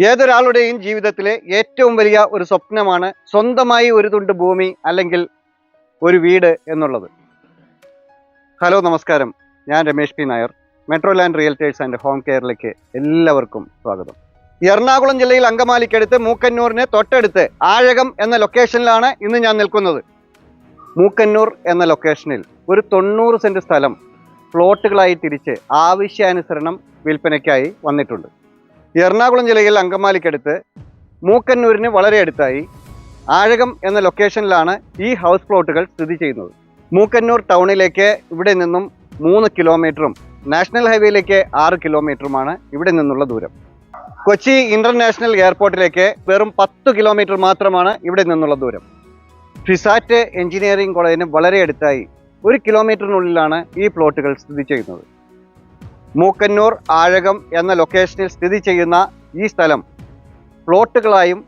ഏതൊരാളുടെയും ജീവിതത്തിലെ ഏറ്റവും വലിയ ഒരു സ്വപ്നമാണ് സ്വന്തമായി ഒരു തുണ്ട് ഭൂമി അല്ലെങ്കിൽ ഒരു വീട് എന്നുള്ളത്. ഹലോ നമസ്കാരം, ഞാൻ Ramesh P Nair. Metro land realtors and home കെയറിലേക്ക് എല്ലാവർക്കും സ്വാഗതം. എറണാകുളം ജില്ലയിൽ അങ്കമാലിക്കടുത്ത് മൂക്കന്നൂരിന് തൊട്ടടുത്ത് ആഴകം എന്ന ലൊക്കേഷനിലാണ് ഇന്ന് ഞാൻ നിൽക്കുന്നത്. മൂക്കന്നൂർ എന്ന ലൊക്കേഷനിൽ ഒരു 90 സെന്റ് സ്ഥലം പ്ലോട്ടുകളായി തിരിച്ച് ആവശ്യാനുസരണം വിൽപ്പനയ്ക്കായി വന്നിട്ടുണ്ട്. എറണാകുളം ജില്ലയിൽ അങ്കമാലിക്കടുത്ത് മൂക്കന്നൂരിന് വളരെ അടുത്തായി ആഴകം എന്ന ലൊക്കേഷനിലാണ് ഈ ഹൗസ് പ്ലോട്ടുകൾ സ്ഥിതി ചെയ്യുന്നത്. മൂക്കന്നൂർ ടൗണിലേക്ക് ഇവിടെ നിന്നും 3 കിലോമീറ്ററും നാഷണൽ ഹൈവേയിലേക്ക് 6 കിലോമീറ്ററുമാണ് ഇവിടെ നിന്നുള്ള ദൂരം. കൊച്ചി ഇന്റർനാഷണൽ എയർപോർട്ടിലേക്ക് വെറും 10 കിലോമീറ്റർ മാത്രമാണ് ഇവിടെ നിന്നുള്ള ദൂരം. ഫിസാറ്റ് എഞ്ചിനീയറിംഗ് കോളേജിന് വളരെ അടുത്തായി 1 കിലോമീറ്ററിനുള്ളിലാണ് ഈ പ്ലോട്ടുകൾ സ്ഥിതി ചെയ്യുന്നത്. മൂക്കന്നൂർ ആഴകം എന്ന ലൊക്കേഷനിൽ സ്ഥിതി ചെയ്യുന്ന ഈ സ്ഥലം പ്ലോട്ടുകളായും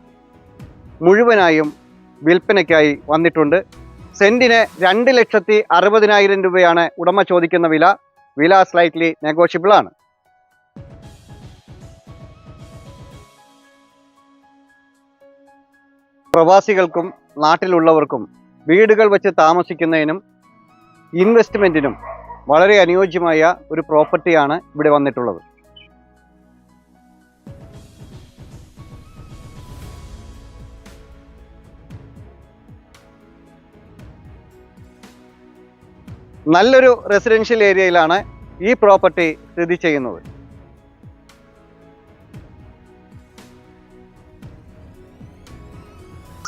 മുഴുവനായും വിൽപ്പനയ്ക്കായി വന്നിട്ടുണ്ട്. സെന്റിന് 2,60,60,000 രൂപയാണ് ഉടമ ചോദിക്കുന്ന വില. വില സ്ലൈറ്റ്ലി നെഗോഷ്യബിൾ ആണ്. പ്രവാസികൾക്കും നാട്ടിലുള്ളവർക്കും വീടുകൾ വെച്ച് താമസിക്കുന്നതിനും ഇൻവെസ്റ്റ്മെന്റിനും വളരെ അനുയോജ്യമായ ഒരു പ്രോപ്പർട്ടിയാണ് ഇവിടെ വന്നിട്ടുള്ളത്. നല്ലൊരു റെസിഡൻഷ്യൽ ഏരിയയിലാണ് ഈ പ്രോപ്പർട്ടി സ്ഥിതി ചെയ്യുന്നത്.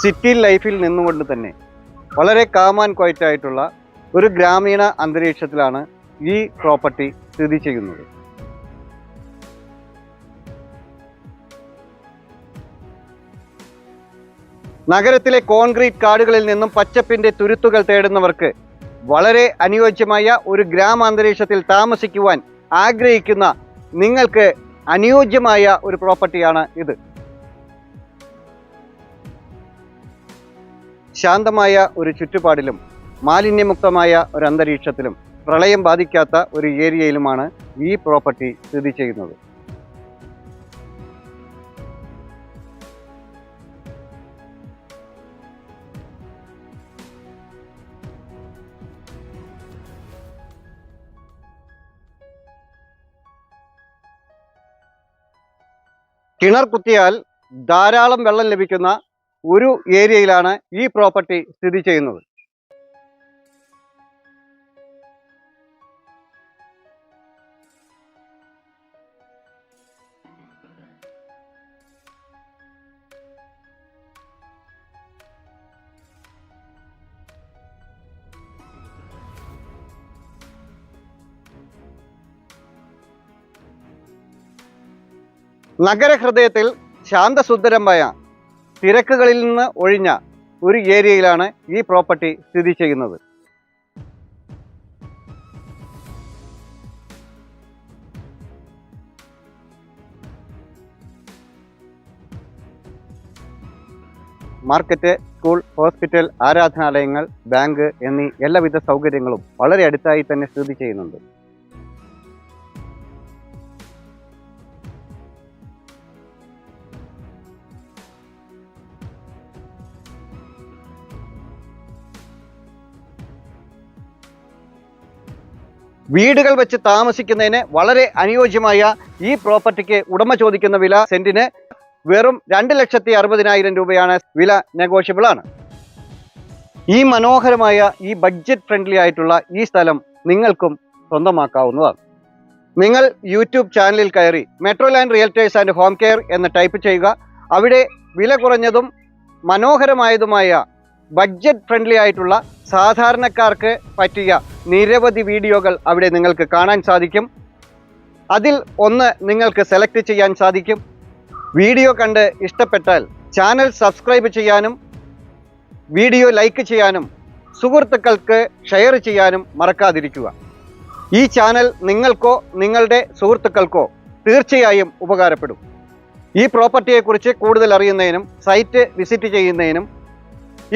സിറ്റി ലൈഫിൽ നിന്നുകൊണ്ട് തന്നെ വളരെ കാം ആൻഡ് ക്വയറ്റ് ആയിട്ടുള്ള ഒരു ഗ്രാമീണ അന്തരീക്ഷത്തിലാണ് ഈ പ്രോപ്പർട്ടി സ്ഥിതി ചെയ്യുന്നത്. നഗരത്തിലെ കോൺക്രീറ്റ് കാടുകളിൽ നിന്നും പച്ചപ്പിന്റെ തുരുത്തുകൾ തേടുന്നവർക്ക് വളരെ അനുയോജ്യമായ ഒരു ഗ്രാമാന്തരീക്ഷത്തിൽ താമസിക്കുവാൻ ആഗ്രഹിക്കുന്ന നിങ്ങൾക്ക് അനുയോജ്യമായ ഒരു പ്രോപ്പർട്ടിയാണ് ഇത്. ശാന്തമായ ഒരു ചുറ്റുപാടിലും മാലിന്യമുക്തമായ ഒരു അന്തരീക്ഷത്തിലും പ്രളയം ബാധിക്കാത്ത ഒരു ഏരിയയിലുമാണ് ഈ പ്രോപ്പർട്ടി സ്ഥിതി ചെയ്യുന്നത്. കിണർ കുത്തിയാൽ ധാരാളം വെള്ളം ലഭിക്കുന്ന ഒരു ഏരിയയിലാണ് ഈ പ്രോപ്പർട്ടി സ്ഥിതി ചെയ്യുന്നത്. നഗരഹൃദയത്തിൽ ശാന്തസുന്ദരമായ തിരക്കുകളിൽ നിന്ന് ഒഴിഞ്ഞ ഒരു ഏരിയയിലാണ് ഈ പ്രോപ്പർട്ടി സ്ഥിതി ചെയ്യുന്നത്. മാർക്കറ്റ്, സ്കൂൾ, ഹോസ്പിറ്റൽ, ആരാധനാലയങ്ങൾ, ബാങ്ക് എന്നീ എല്ലാവിധ സൗകര്യങ്ങളും വളരെ അടുത്തായി തന്നെ സ്ഥിതി ചെയ്യുന്നുണ്ട്. വീടുകൾ വെച്ച് താമസിക്കുന്നതിന് വളരെ അനുയോജ്യമായ ഈ പ്രോപ്പർട്ടിക്ക് ഉടമ ചോദിക്കുന്ന വില സെന്റിന് വെറും 2,60,60,000 രൂപയാണ്. വില നെഗോഷ്യബിൾ ആണ്. ഈ മനോഹരമായ ഈ ബഡ്ജറ്റ് ഫ്രണ്ട്ലി ആയിട്ടുള്ള ഈ സ്ഥലം നിങ്ങൾക്കും സ്വന്തമാക്കാവുന്നതാണ്. നിങ്ങൾ യൂട്യൂബ് ചാനലിൽ കയറി metro land realtors and home care എന്ന് ടൈപ്പ് ചെയ്യുക. അവിടെ വില കുറഞ്ഞതും മനോഹരമായതുമായ ബഡ്ജറ്റ് ഫ്രണ്ട്ലി ആയിട്ടുള്ള സാധാരണക്കാർക്ക് പറ്റിയ നിരവധി വീഡിയോകൾ അവിടെ നിങ്ങൾക്ക് കാണാൻ സാധിക്കും. അതിൽ ഒന്ന് നിങ്ങൾക്ക് സെലക്ട് ചെയ്യാൻ സാധിക്കും. വീഡിയോ കണ്ട് ഇഷ്ടപ്പെട്ടാൽ ചാനൽ സബ്സ്ക്രൈബ് ചെയ്യാനും വീഡിയോ ലൈക്ക് ചെയ്യാനും സുഹൃത്തുക്കൾക്ക് ഷെയർ ചെയ്യാനും മറക്കാതിരിക്കുക. ഈ ചാനൽ നിങ്ങൾക്കോ നിങ്ങളുടെ സുഹൃത്തുക്കൾക്കോ തീർച്ചയായും ഉപകാരപ്പെടും. ഈ പ്രോപ്പർട്ടിയെക്കുറിച്ച് കൂടുതൽ അറിയുന്നതിനും സൈറ്റ് വിസിറ്റ് ചെയ്യുന്നതിനും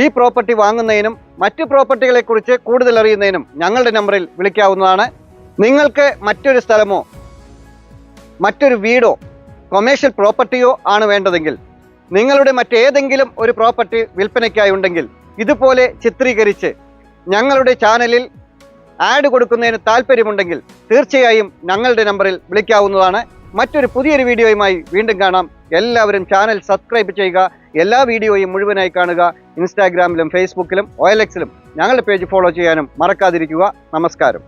ഈ പ്രോപ്പർട്ടി വാങ്ങുന്നതിനും മറ്റു പ്രോപ്പർട്ടികളെക്കുറിച്ച് കൂടുതൽ അറിയുന്നതിനും ഞങ്ങളുടെ നമ്പറിൽ വിളിക്കാവുന്നതാണ്. നിങ്ങൾക്ക് മറ്റൊരു സ്ഥലമോ മറ്റൊരു വീടോ കൊമേഴ്ഷ്യൽ പ്രോപ്പർട്ടിയോ ആണ് വേണ്ടതെങ്കിൽ, നിങ്ങളുടെ മറ്റേതെങ്കിലും ഒരു പ്രോപ്പർട്ടി വിൽപ്പനയ്ക്കായി ഉണ്ടെങ്കിൽ ഇതുപോലെ ചിത്രീകരിച്ച് ഞങ്ങളുടെ ചാനലിൽ ആഡ് കൊടുക്കുന്നതിന് താല്പര്യമുണ്ടെങ്കിൽ തീർച്ചയായും ഞങ്ങളുടെ നമ്പറിൽ വിളിക്കാവുന്നതാണ്. മറ്റൊരു പുതിയൊരു വീഡിയോയുമായി വീണ്ടും കാണാം. എല്ലാവരും ചാനൽ സബ്സ്ക്രൈബ് ചെയ്യുക. എല്ലാ വീഡിയോയും മുഴുവനായി കാണുക. ഇൻസ്റ്റാഗ്രാമിലും ഫേസ്ബുക്കിലും OLX-ലും ഞങ്ങളുടെ പേജ് ഫോളോ ചെയ്യാനും മറക്കാതിരിക്കുക. നമസ്കാരം.